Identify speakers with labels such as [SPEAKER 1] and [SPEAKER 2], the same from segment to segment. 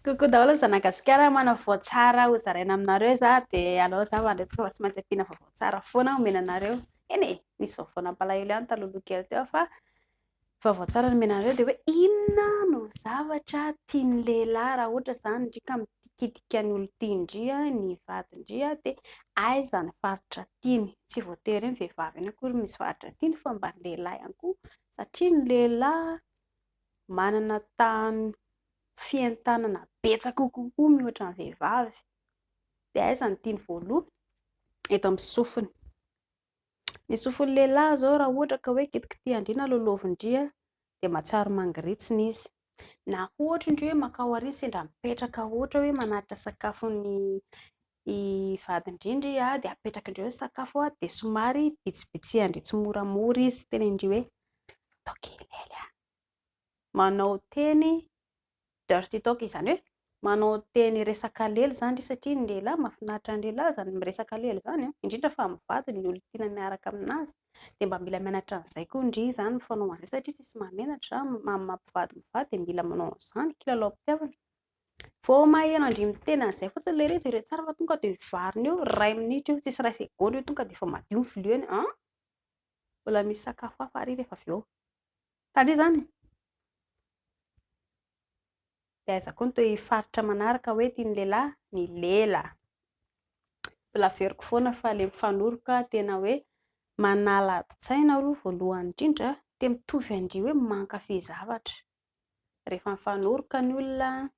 [SPEAKER 1] Kokoa daholo Zanagasikara manao voatsara ho zaraina aminareo za dia aleo za mandresaka fa tsy maintsy ampiana voatsara foana omena anareo. Eny e, nisy vaovao nampalahelo ihany taloha kely teo fa vaovao tsara no omena anareo dia hoe inona no zavatra tian'ny lehilahy raha ohatra izany ndrika mikitika ny olon-tiandria ny vadindria dia aiza ny faritra tiany. Tsy voatery ny vehivavy ihany akory misy faritra tiany fa mba ny lehilahy ihany koa satria ny lehilahy manana tany fientanana betsaka kokoa mihoatra ny vehivavy. Dia aiza ny tiany voalohany? Eto amin'ny sofiny. Ny sofin'ny lehilahy zao raha ohatra ka hoe kitikitihan-dria na lolovan-dria dia mahatsiaro mangiritsina izy. Na ohatra indray hoe makao aoriana sendra mipetraka ohatra hoe manaritra sakafon'ny vadin-drindry dia apetraka indreo sakafo dia somary bitsibitsihana tsy moramora izy, tena indray hoe atao kely hely manao teny dirty talk, izany hoe manao teny resaka lely izany satria ny lehilahy mahafinaritra ny lehilahy zany miresaka lely izany, indrindra fa amin'ny vadiny ny olona tiana miaraka aminazy dia mba mila mianatra an'izay koa indry izany mifanao an'izay satria tsisy mahamenatra mampivady mivady dia mila manao an'izany kilalaom-pitiavana. Vao maheno indry miteny an'izay fotsiny ilay izy jereo tsara fa tonga dia varina eo iray minitra eo tsisy iray segonda eo tonga dia efa madio ny vilia eny. Mbola misy sakafo hafa ary rehefa avy eo. Tandria izany. Dia aiza koa ny faritra manaraka hoe tian'ny lehilahy? Ny lela. Mbola averiko foana fa ilay mifanoroka tena hoe manala adi-tsaina aloha voalohany indrindra dia mitovy andry hoe mankafy zavatra. Rehefa mifanoroka ny olona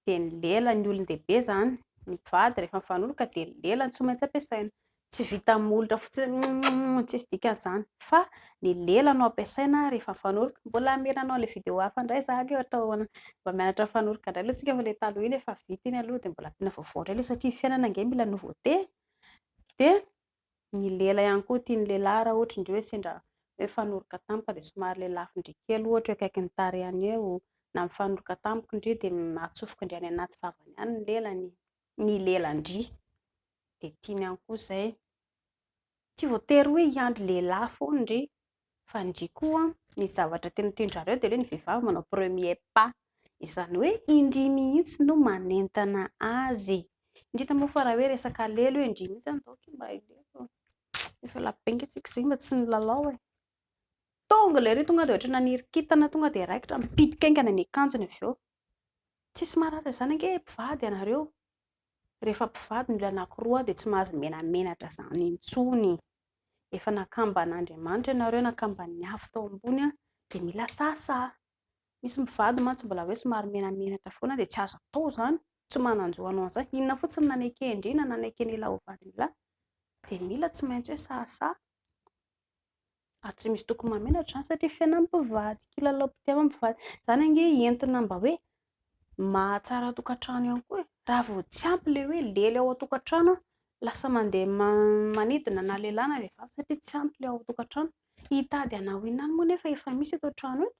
[SPEAKER 1] dia ny lela ny olon-dehibe izany, ny mpivady rehefa mifanoroka dia ny lela no tsy maintsy ampiasaina. Tsy vita molotra fotsiny tsisy dikan'izany fa ny lela no ampiasaina rehefa mifanoroka. Mbola amenanao ilay vidéo hafa indray za ange atao mba mianatra mifanoroka indray aloha isika fa ilay taloha iny efa vita iny aloha dia mbola ampiana vaovao indray ilay satria fiainana ange mila nouveauté. Dia ny lela ihany koa tian'ny lehilahy raha ohatra indray hoe sendra hoe mifanoroka tampoka dia somary ilay lafindry kely ohatra akaikin'ny tarehiny eo na mifanoroka tampoka indray dia atsofoka indray any anaty vavany ihany ny lelany, ny lelandry dia tiany ihany koa izay. Tsy voatery hoe hiandry lehilahy foana indry fa indry koa ny zavatra tena tian-jareo dia hoe ny vehivavy manao premier pas, izany hoe indry mihitsy no manentana azy. Indrindra moa fa raha hoe resaka lely hoe indry mihitsy any daoka mba efa labenga tsika izay mba tsy nilalao e. Tonga ilay iry tonga dia ohatra naniry kintana tonga dia raikitra mipitika aingana ny akanjony avy eo. Tsisy maratra izany ange mpivady ianareo. Rehefa mpivady ny olona anankiroa dia tsy mahazo menamenatra izany intsony. Efa nakamban'Andriamanitra ianareo, nakamban'ny afo tao ambony dia mila sasa. Misy mivady mantsy mbola hoe somary menamenatra foana dia tsy azo atao izany, tsy manan-jo anao an'izany. Inona fotsiny nanaiken-dry na nanaiken'ilay ho vadin'ilay dia mila tsy maintsy hoe sasa. Ary tsy misy tokony mahamenatra izany satria fiainam-pivady, kilalaom-pitiavam-pivady. Izany ange entina mba hoe mahatsara tokantrano ihany koa e. Raha vao tsy ampy ilay hoe lely ao an-tokantrano lasa mandeha manidina na lehilahy na vehivavy satria tsy ampy ilay ao an-tokantrano. Hitady anao inona any moa nefa efa misy eto an-trano eto.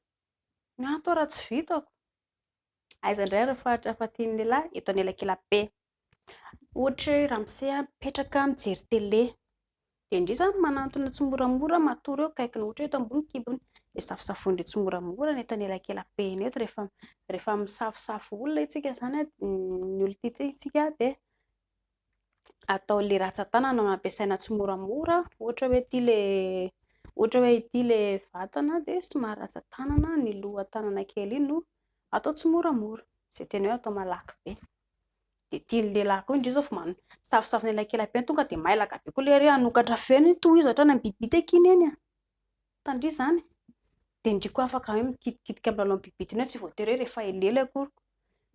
[SPEAKER 1] Ny ato raha tsy vitako. Aiza indray ireo faritra hafa tian'ny lehilahy? Eto anelakelam-be. Ohatra hoe ramose mipetraka mijery télé dia indray izany manantona tsy moramora matory eo akaikiny ohatra hoe eto ambony kibony dia safosafony indray tsy moramora ny eto anelakelam-be eto rehefa misafosafo olona isika izany ny olon-tiantsika dia atao ilay ratsan-tanana no ampiasaina tsy moramora. Ohatra hoe ity ilay vatana dia somary ratsan-tanana ny lohan-tanana kely iny no atao tsy moramora. Izay tena hoe atao malaky be. Dia tian'ny lehilahy koa indray izao fa misafosafo ny anelakelam-be tonga dia mailaka be koa ilay iry hanokatra feno tohizatra any ambitibity iny eny. Tandria izany. Dia indray koa afaka hoe mikitikitika amin'ny lalao bibitiny eo tsy voatery hoe rehefa elely akory.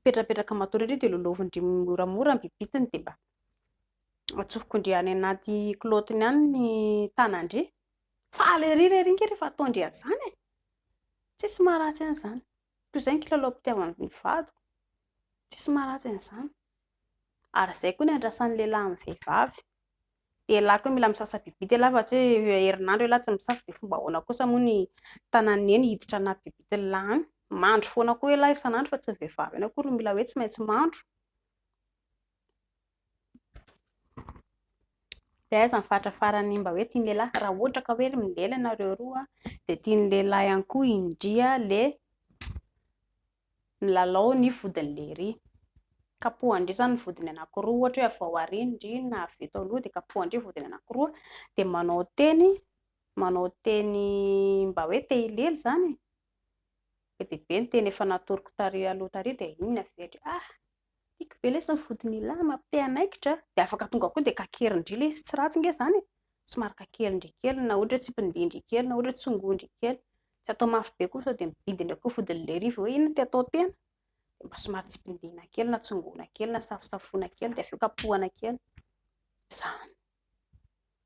[SPEAKER 1] Petrapetraka matory indray dia lolovin'indry moramora ny bibitiny dia mba atsofoko indray any anaty kilaotiny any ny tanany. Faly ery nge rehefa atao indray an'izany e. Tsisy maharatsy an'izany. Toy izay ny kilalaom-pitiavan'ny vadiko. Tsisy maharatsy an'izany. Ary izay koa ny andrasan'ny lehilahy amin'ny vehivavy. Lehilahy koa mila misasa bibity alahy fa tsy hoe herinandro ialahy tsy misasa dia fomba ahoana kosa moa ny tanany eny hiditra anaty bibit'ny lahy any. Mandro foana koa ialahy isan'andro fa tsy ny vehivavy ihany akory mila hoe tsy maintsy mandro. Dia aiza ny faritra farany mba hoe tian'ny lehilahy? Raha ohatra ka hoe milely ianareo roa dia tian'ny lehilahy ihany koa indria ilay milalao ny vodin'le riz. Kapohany zany ny vodiny anankiroa, ohatra hoe avy ao aoriana na avy eto aloha dia kapohany vodiny anankiroa dia manao teny mba hoe te hilely zany. Be dia be ny teny efa natoroko aloha tary dia iny averitra tiako be lesy ny vodiny lahy mampite hanaikitra dia afaka tonga koa dia kakerindrila izy tsy ratsy nge zany somary kakerindry na ohatra tsy mpindindry kely na ohatra tsongondry kely tsy atao mafy be koa sao dia midindiny koa vodin'le riz hoe inona ty atao tena dia mba somary tsipindina kely na tsongona kely na safosafona kely dia avy eo kapohana kely zany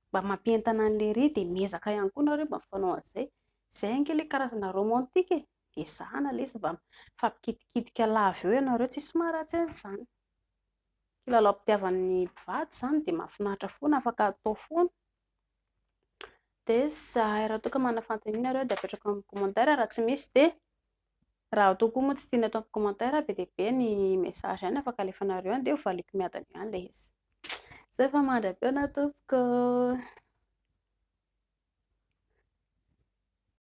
[SPEAKER 1] mba mampientana an'le riz dia miezaka ihany koa nareo mba mifanao an'izay. Zay anie ilay karazana romantika ezahana lesy mba mifampikitikidika lava eo ianareo tsisy maharatsy an'izany. Kilalaom-pitiavan'ny mpivady zany dia mahafinaritra foana afaka atao foana. Dia raha toa ka manafantatra ianareo dia apetraka amin'ny commentaire raha tsy misy dia raha atao koa moa tsy tiana atao amin'ny commentaire be dia be ny message ihany afaka alefanareo any dia ho valiko miadana ihany ilay izy. Zay fa mandra-peo na tompoko.